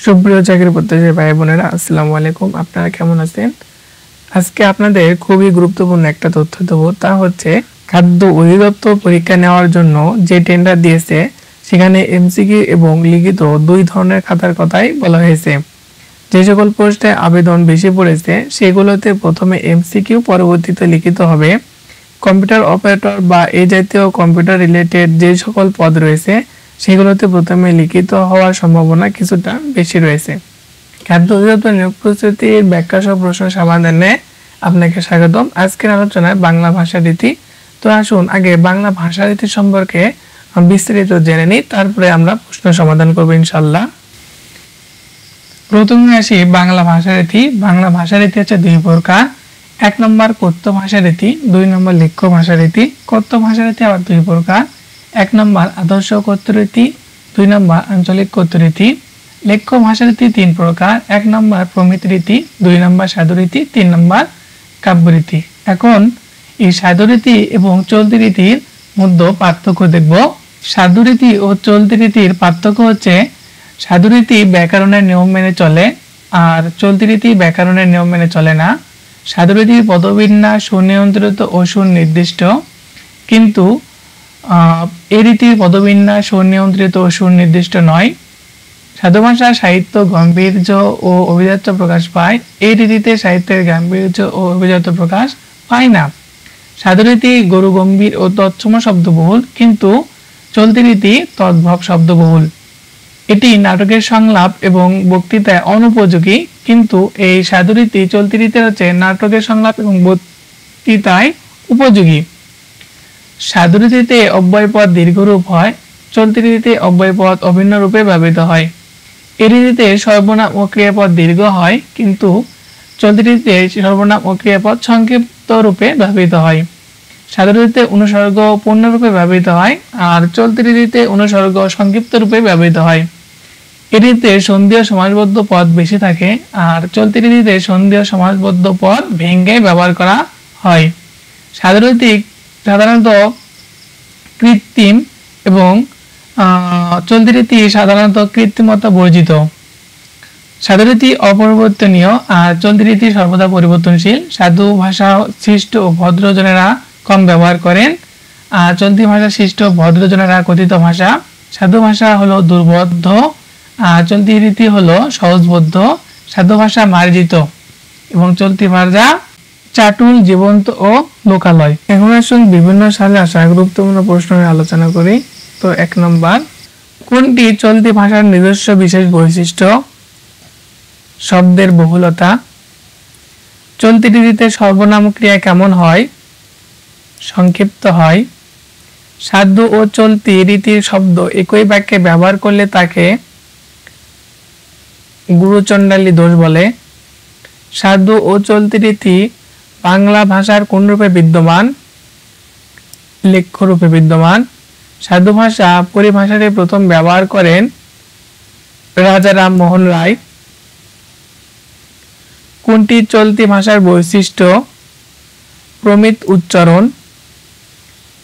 সুপ্রিয় চাকরি প্রত্যাশী ভাই বোনেরা, আসসালামু আলাইকুম। আপনারা কেমন আছেন? আজকে আপনাদের খুবই গুরুত্বপূর্ণ একটা তথ্য দেব, তা হচ্ছে খাদ্য অধিদপ্তর পরীক্ষা নেওয়ার জন্য যে টেন্ডার দিয়েছে সেখানে এমসিকিউ এবং লিখিত দুই ধরনের খাতার কথাই বলা হয়েছে। যে সকল পোস্টে আবেদন বেশি পড়েছে সেগুলোতে প্রথমে এমসিকিউ, পরবর্তীতে লিখিত হবে। কম্পিউটার অপারেটর বা এই জাতীয় কম্পিউটার রিলেটেড যে সকল পদ রয়েছে সেগুলোতে প্রথমে লিখিত হওয়ার সম্ভাবনা কিছুটা বেশি রয়েছে। খাদ্য অধিদপ্তর নিয়োগ প্রস্তুতির ব্যাখ্যা সহ প্রশ্ন সমাধানে আপনাকে স্বাগতম। আজকের আলোচনায় বাংলা ভাষা রীতি। তো আসুন আগে বাংলা ভাষা রীতি সম্পর্কে বিস্তারিত জেনে নিই, তারপরে আমরা প্রশ্ন সমাধান করব ইনশাল্লাহ। প্রথমে আসি বাংলা ভাষা রীতি। বাংলা ভাষা রীতি হচ্ছে দুই প্রকার। 1 নম্বর কথ্য ভাষা রীতি, 2 নম্বর লিখ্য ভাষা রীতি। কথ্য ভাষা রীতি আবার দুই প্রকার। 1 নম্বর আদর্শ কথ্য রীতি, 2 নম্বর আঞ্চলিক কথ্য রীতি। লিখ্য ভাষা রীতি 3 প্রকার। 1 নম্বর প্রমিত রীতি, 2 নম্বর সাধু রীতি, 3 নম্বর কাব্য রীতি। এখন এই সাধু রীতি এবং চলতি রীতির মধ্যে পার্থক্য দেখব। সাধু রীতি ও চলতি রীতির পার্থক্য হচ্ছে সাধু রীতি ব্যাকরণের নিয়ম মেনে চলে আর চলতি রীতি ব্যাকরণের নিয়ম মেনে চলে না। সাধু রীতির পদবিন্যাস সুনিয়ন্ত্রিত ও সুনির্দিষ্ট, কিন্তু এই রীতির পদবিন্যাস সুনিয়ন্ত্রিত ও সুনির্দিষ্ট নয়। সাধু ভাষা সাহিত্য গাম্ভীর্য ও অভিজাত্য প্রকাশ পায়, এই রীতিতে সাহিত্যের গাম্ভীর্য ও অভিজাত্য প্রকাশ পায় না। সাধু রীতি গরু গম্ভীর ও তৎসম শব্দবহুল, কিন্তু চলতি রীতি তদ্ভব শব্দবহুল। এটি নাটকের সংলাপ এবং বক্তৃতায় অনুপযোগী, কিন্তু এই সাধু রীতি চলতি রীতি হচ্ছে নাটকের সংলাপ এবং বক্তৃতায় উপযোগী। সাধু রীতিতে অব্যয়পদ দীর্ঘরূপ হয়, চলতি রীতিতে অব্যয়পদ অভিন্ন রূপে ব্যবহৃত হয়। এই রীতিতে সর্বনাম ও ক্রিয়াপদ দীর্ঘ হয়, কিন্তু চলতি রীতিতে সর্বনাম ও ক্রিয়াপদ সংক্ষিপ্ত রূপে ব্যবহৃত হয়। সাধু রীতিতে অনুসর্গ পূর্ণ রূপে ব্যবহৃত হয় আর চলতি রীতিতে অনুসর্গ সংক্ষিপ্ত রূপে ব্যবহৃত হয়। এই রীতিতে সন্ধিও সমাসবদ্ধ পদ বেশি থাকে আর চলতি রীতিতে সন্ধিও সমাসবদ্ধ পদ ভেঙে ব্যবহার করা হয়। সাধু রীতি সাধারণত কৃত্রিম এবং চলতি রীতি সাধারণত কৃত্রিমতা বর্জিত। সাধু রীতি অপরিবর্তনীয় আর চলতি রীতি সর্বদা পরিবর্তনশীল। সাধু ভাষা শিষ্ট ও ভদ্রজনেরা কম ব্যবহার করেন আর চলতি ভাষা শিষ্ট ভদ্রজনেরা কথিত ভাষা। সাধু ভাষা হলো দুর্বোধ্য আর চলতি রীতি হলো সহজবোধ্য। সাধু ভাষা মার্জিত এবং চলতি ভাষা চাটুল, জীবন্ত ও লোকালয়। এখন আসুন বিভিন্ন সালে আসা গুরুত্বপূর্ণ প্রশ্ন নিয়ে আলোচনা করি। তো 1 নম্বর, কোনটি চলতি ভাষার নিজস্ব বিশেষ বৈশিষ্ট্য? শব্দের বহুলতা। চলতি রীতিতে সর্বনাম ক্রিয়া কেমন হয়? সংক্ষিপ্ত হয়। সাধু ও চলতি রীতির শব্দ একই বাক্যে ব্যবহার করলে তাকে গুরুচণ্ডালী দোষ বলে। সাধু ও চলতি রীতি বাংলা ভাষার কোন রূপে বিদ্যমান? লেখ্য রূপে বিদ্যমান। সাধু ভাষা পরিভাষাটি প্রথম ব্যবহার করেন রাজা রামমোহন রায়। কোনটি চলতি ভাষার বৈশিষ্ট্য? প্রমিত উচ্চারণ।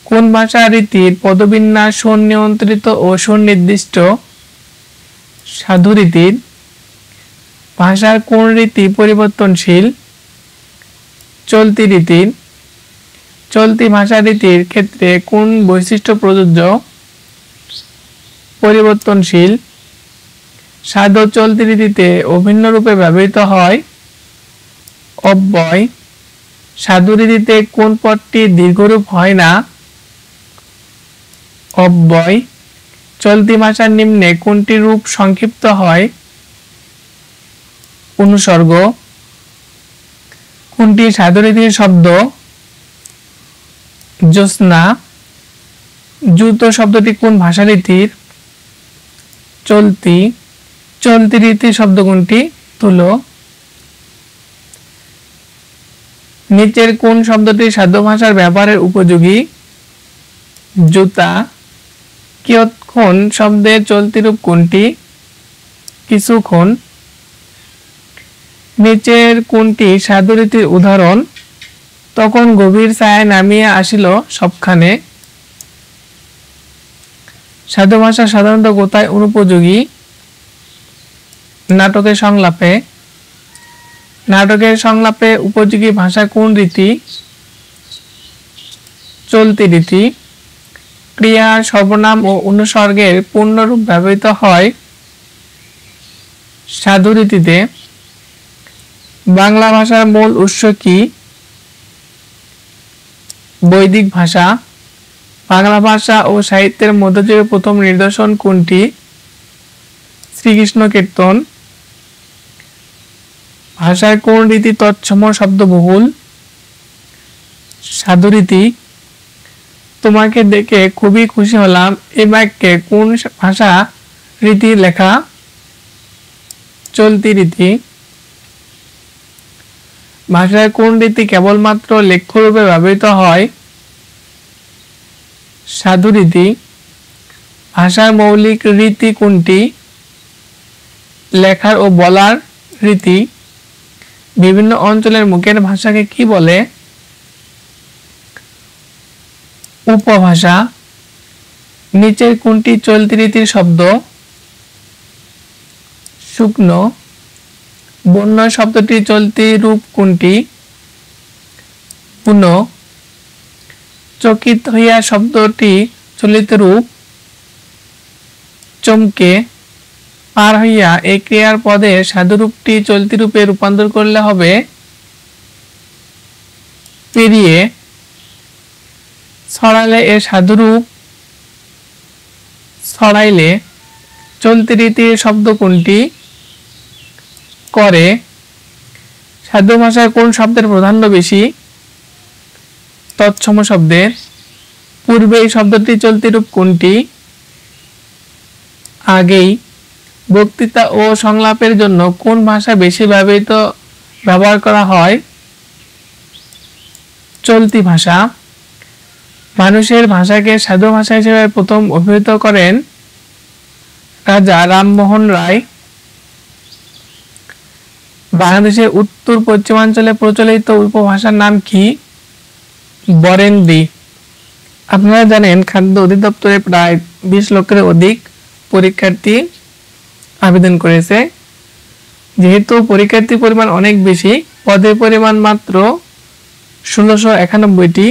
কোন ভাষা রীতির পদবিন্যাস সুনিয়ন্ত্রিত ও সুনির্দিষ্ট? সাধু রীতির। ভাষার কোন রীতি পরিবর্তনশীল? চলতি রীতির। চলতি ভাষা রীতির ক্ষেত্রে কোন বৈশিষ্ট্য প্রযোজ্য? পরিবর্তনশীল। সাধু চলতি রীতিতে অভিন্ন রূপে ব্যবহৃত হয় অব্যয়। সাধু রীতিতে কোন পদটি দীর্ঘরূপ হয় না? অব্যয়। চলতি ভাষার নিম্নে কোনটি রূপ সংক্ষিপ্ত হয়? অনুসর্গ। কোনটি সাধু রীতির শব্দ? জ্যোৎস্না। জুতো শব্দটি কোন ভাষা রীতির? চলতি। চলতি রীতির শব্দ কোনটি? তুলো। নিচের কোন শব্দটি সাধু ভাষার ব্যবহারের উপযোগী? জুতা। কিয়ৎক্ষণ শব্দের চলতি রূপ কোনটি? কিছুক্ষণ। নিচের কোনটি সাধু রীতির উদাহরণ? তখন গভীর ছায়া নামিয়ে আসিল সবখানে। সাধু ভাষা সাধারণত কোথায় অনুপযোগী? নাটকের সংলাপে। নাটকের সংলাপে উপযোগী ভাষা কোন রীতি? চলতি রীতি। ক্রিয়ার সর্বনাম ও অনুসর্গের পূর্ণরূপ ব্যবহৃত হয় সাধু রীতিতে। বাংলা ভাষার মূল উৎস কি? বৈদিক ভাষা। বাংলা ভাষা ও সাহিত্যের মধ্যযুগের প্রথম নিদর্শন কোনটি? শ্রীকৃষ্ণ কীর্তন। ভাষার কোন রীতি তৎসম শব্দবহুল? সাধু রীতি। তোমাকে দেখে খুবই খুশি হলাম এই বাক্যে কোন ভাষা রীতি লেখা? চলতি রীতি। ভাষার কোন রীতি কেবলমাত্র লেখ্যরূপে ব্যবহৃত হয়? সাধু রীতি। ভাষার মৌলিক রীতি কোনটি? লেখার ও বলার রীতি। বিভিন্ন অঞ্চলের মুখের ভাষাকে কি বলে? উপভাষা। নিচের কোনটি চলতি রীতির শব্দ? শুকনো। বন্য শব্দটি চলতি রূপ কোনটি? পুনঃ। চকিত হইয়া শব্দটি চলিত রূপ? চমকে। পার হইয়া এই ক্রিয়ার পদে সাধুরূপটি চলতি রূপে রূপান্তর করলে হবে পেরিয়ে। ছড়ালে এর সাধুরূপ ছড়াইলে। চলতি রীতির শব্দ কোনটি? করে। সাধু ভাষায় কোন শব্দের প্রাধান্য বেশি? তৎসম শব্দের। পূর্বে এই শব্দটি চলতি রূপ কোনটি? আগেই। বক্তৃতা ও সংলাপের জন্য কোন ভাষা বেশি ব্যবহার করা হয়? চলতি ভাষা। মানুষের ভাষাকে সাধু ভাষা হিসেবে প্রথম অভিহিত করেন রাজা রামমোহন রায়। বাংলাদেশের উত্তর পশ্চিমাঞ্চলে প্রচলিত উপভাষার নাম কি? বরেন্দ্রী। আপনারা জানেন খাদ্য অধিদপ্তরে প্রায় 20 লক্ষের অধিক পরীক্ষার্থী আবেদন করেছে। যেহেতু পরীক্ষার্থীর পরিমাণ অনেক বেশি, পদের পরিমাণ মাত্র 1691টি।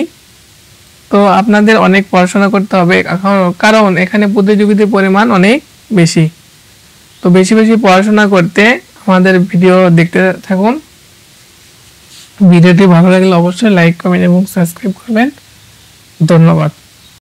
তো আপনাদের অনেক পড়াশোনা করতে হবে, কারণ এখানে প্রতিযোগিতার পরিমাণ অনেক বেশি। তো বেশি বেশি পড়াশোনা করতে আমাদের ভিডিও দেখতে থাকুন। ভিডিওটি ভালো লাগলে অবশ্যই লাইক, কমেন্ট এবং সাবস্ক্রাইব করবেন। ধন্যবাদ।